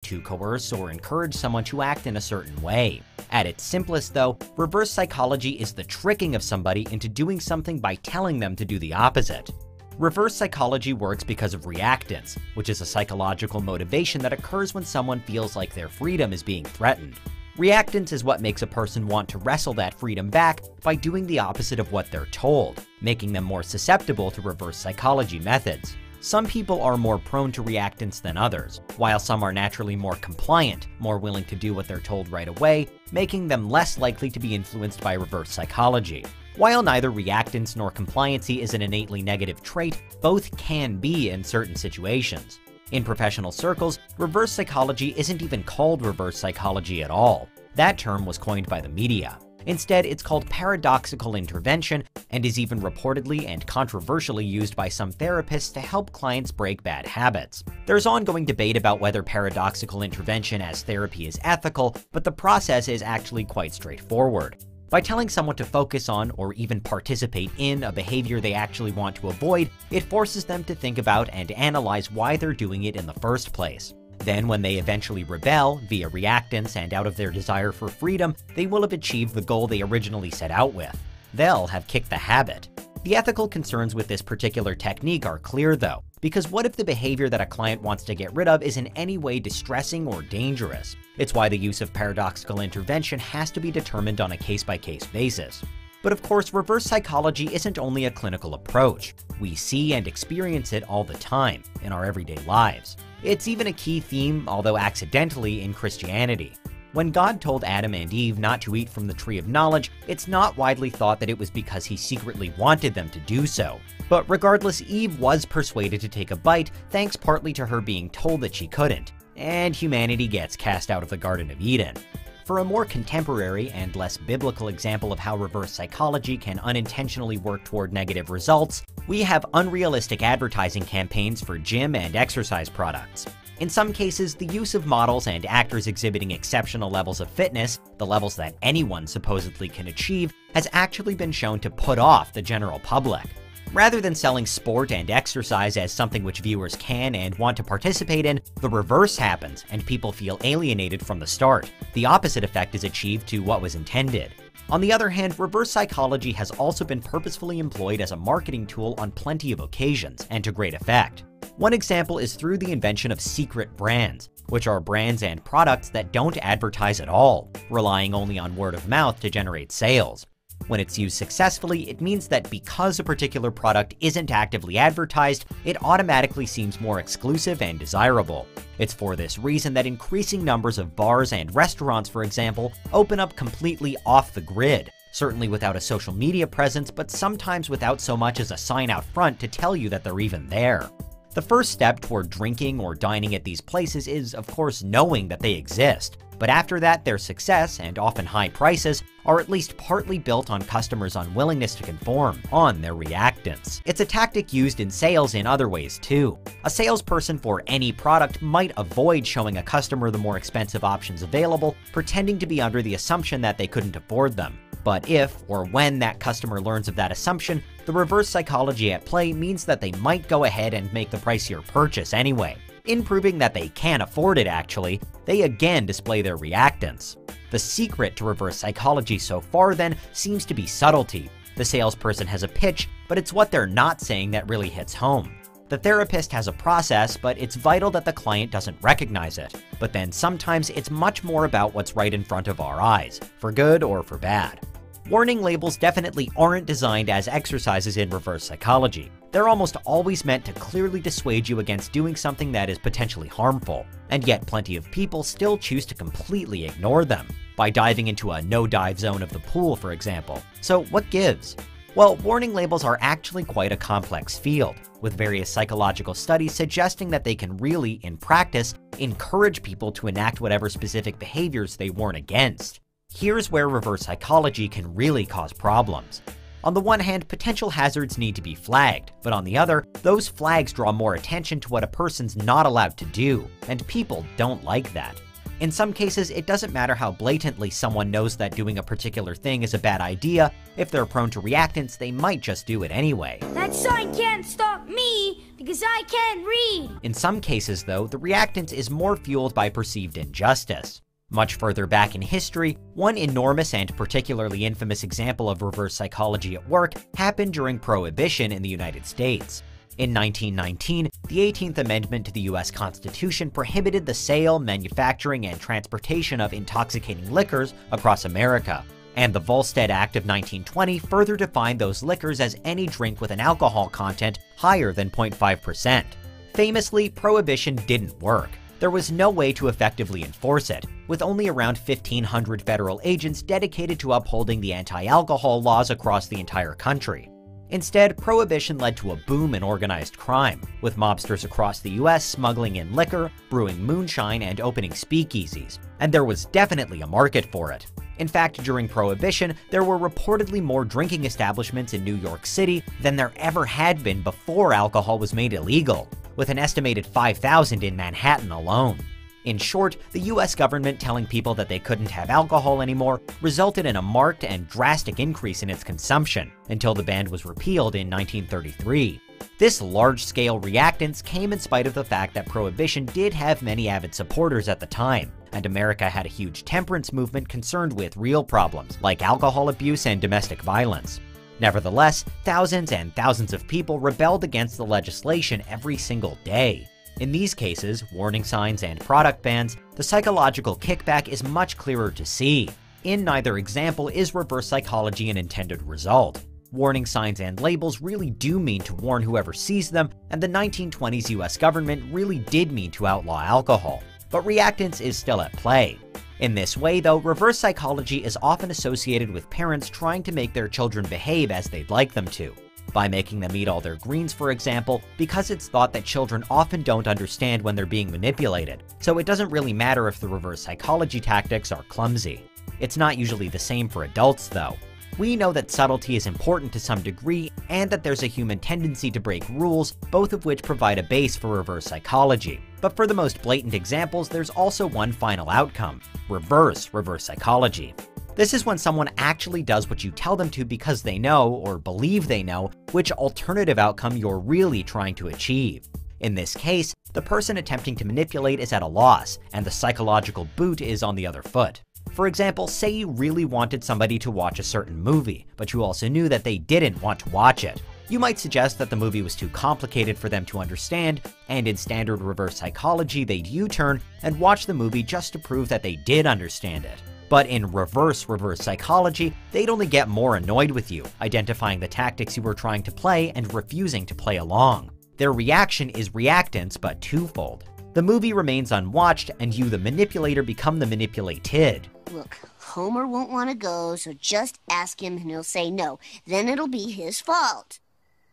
to coerce or encourage someone to act in a certain way. At its simplest though, reverse psychology is the tricking of somebody into doing something by telling them to do the opposite. Reverse psychology works because of reactance, which is a psychological motivation that occurs when someone feels like their freedom is being threatened. Reactance is what makes a person want to wrestle that freedom back by doing the opposite of what they're told, making them more susceptible to reverse psychology methods. Some people are more prone to reactance than others, while some are naturally more compliant, more willing to do what they're told right away, making them less likely to be influenced by reverse psychology. While neither reactance nor compliancy is an innately negative trait, both can be in certain situations. In professional circles, reverse psychology isn't even called reverse psychology at all. That term was coined by the media. Instead, it's called paradoxical intervention and is even reportedly and controversially used by some therapists to help clients break bad habits. There's ongoing debate about whether paradoxical intervention as therapy is ethical, but the process is actually quite straightforward. By telling someone to focus on or even participate in a behavior they actually want to avoid, it forces them to think about and analyze why they're doing it in the first place. Then, when they eventually rebel via reactance and out of their desire for freedom, they will have achieved the goal they originally set out with. They'll have kicked the habit. The ethical concerns with this particular technique are clear though, because what if the behavior that a client wants to get rid of is in any way distressing or dangerous? It's why the use of paradoxical intervention has to be determined on a case-by-case basis. But of course, reverse psychology isn't only a clinical approach. We see and experience it all the time in our everyday lives. It's even a key theme, although accidentally, in Christianity. When God told Adam and Eve not to eat from the tree of knowledge, it's not widely thought that it was because he secretly wanted them to do so. But regardless, Eve was persuaded to take a bite, thanks partly to her being told that she couldn't, and humanity gets cast out of the Garden of Eden. For a more contemporary and less biblical example of how reverse psychology can unintentionally work toward negative results, we have unrealistic advertising campaigns for gym and exercise products. In some cases, the use of models and actors exhibiting exceptional levels of fitness, the levels that anyone supposedly can achieve, has actually been shown to put off the general public. Rather than selling sport and exercise as something which viewers can and want to participate in, the reverse happens and people feel alienated from the start. The opposite effect is achieved to what was intended. On the other hand, reverse psychology has also been purposefully employed as a marketing tool on plenty of occasions, and to great effect. One example is through the invention of secret brands, which are brands and products that don't advertise at all, relying only on word of mouth to generate sales. When it's used successfully, it means that because a particular product isn't actively advertised, it automatically seems more exclusive and desirable. It's for this reason that increasing numbers of bars and restaurants, for example, open up completely off the grid, certainly without a social media presence, but sometimes without so much as a sign out front to tell you that they're even there. The first step toward drinking or dining at these places is, of course, knowing that they exist. But after that, their success, and often high prices, are at least partly built on customers' unwillingness to conform, on their reactance. It's a tactic used in sales in other ways too. A salesperson for any product might avoid showing a customer the more expensive options available, pretending to be under the assumption that they couldn't afford them. But if, or when, that customer learns of that assumption, the reverse psychology at play means that they might go ahead and make the pricier purchase anyway. In proving that they can afford it actually, they again display their reactance. The secret to reverse psychology so far then seems to be subtlety. The salesperson has a pitch, but it's what they're not saying that really hits home. The therapist has a process, but it's vital that the client doesn't recognize it. But then sometimes it's much more about what's right in front of our eyes, for good or for bad. Warning labels definitely aren't designed as exercises in reverse psychology. They're almost always meant to clearly dissuade you against doing something that is potentially harmful, and yet plenty of people still choose to completely ignore them, by diving into a no-dive zone of the pool, for example. So what gives? Well, warning labels are actually quite a complex field, with various psychological studies suggesting that they can really, in practice, encourage people to enact whatever specific behaviors they warn against. Here's where reverse psychology can really cause problems. On the one hand, potential hazards need to be flagged, but on the other, those flags draw more attention to what a person's not allowed to do, and people don't like that. In some cases, it doesn't matter how blatantly someone knows that doing a particular thing is a bad idea. If they're prone to reactance, they might just do it anyway. That sign can't stop me! because I can't read. In some cases, though, the reactance is more fueled by perceived injustice. Much further back in history, one enormous and particularly infamous example of reverse psychology at work happened during Prohibition in the United States. In 1919, the 18th Amendment to the U.S. Constitution prohibited the sale, manufacturing, and transportation of intoxicating liquors across America. And the Volstead Act of 1920 further defined those liquors as any drink with an alcohol content higher than 0.5%. Famously, Prohibition didn't work. There was no way to effectively enforce it, with only around 1,500 federal agents dedicated to upholding the anti-alcohol laws across the entire country. Instead, Prohibition led to a boom in organized crime, with mobsters across the US smuggling in liquor, brewing moonshine, and opening speakeasies. And there was definitely a market for it. In fact, during Prohibition, there were reportedly more drinking establishments in New York City than there ever had been before alcohol was made illegal, with an estimated 5,000 in Manhattan alone. In short, the US government telling people that they couldn't have alcohol anymore resulted in a marked and drastic increase in its consumption, until the ban was repealed in 1933. This large-scale reactance came in spite of the fact that Prohibition did have many avid supporters at the time, and America had a huge temperance movement concerned with real problems like alcohol abuse and domestic violence. Nevertheless, thousands and thousands of people rebelled against the legislation every single day. In these cases, warning signs and product bans, the psychological kickback is much clearer to see. In neither example is reverse psychology an intended result. Warning signs and labels really do mean to warn whoever sees them, and the 1920s US government really did mean to outlaw alcohol. But reactance is still at play. In this way, though, reverse psychology is often associated with parents trying to make their children behave as they'd like them to. By making them eat all their greens, for example, because it's thought that children often don't understand when they're being manipulated, so it doesn't really matter if the reverse psychology tactics are clumsy. It's not usually the same for adults, though. We know that subtlety is important to some degree, and that there's a human tendency to break rules, both of which provide a base for reverse psychology. But for the most blatant examples, there's also one final outcome: reverse psychology. This is when someone actually does what you tell them to because they know, or believe they know, which alternative outcome you're really trying to achieve. In this case, the person attempting to manipulate is at a loss, and the psychological boot is on the other foot. For example, say you really wanted somebody to watch a certain movie, but you also knew that they didn't want to watch it. You might suggest that the movie was too complicated for them to understand, and in standard reverse psychology, they'd U-turn and watch the movie just to prove that they did understand it. But in reverse psychology, they'd only get more annoyed with you, identifying the tactics you were trying to play and refusing to play along. Their reaction is reactance, but twofold. The movie remains unwatched, and you, the manipulator, become the manipulated. Look, Homer won't want to go, so just ask him and he'll say no. Then it'll be his fault.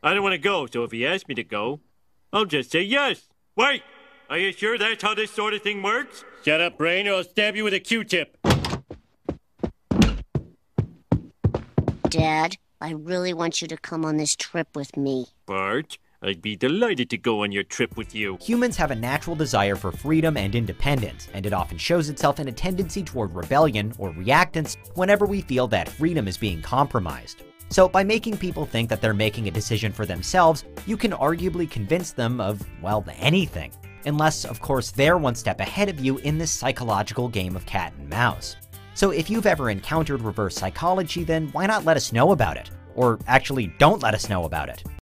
I don't want to go, so if he asks me to go, I'll just say yes. Wait! Are you sure that's how this sort of thing works? Shut up, Brain, or I'll stab you with a Q-tip. Dad, I really want you to come on this trip with me. Bart, I'd be delighted to go on your trip with you. Humans have a natural desire for freedom and independence, and it often shows itself in a tendency toward rebellion or reactance whenever we feel that freedom is being compromised. So by making people think that they're making a decision for themselves, you can arguably convince them of, well, anything. Unless, of course, they're one step ahead of you in this psychological game of cat and mouse. So if you've ever encountered reverse psychology, then why not let us know about it? Or actually, don't let us know about it.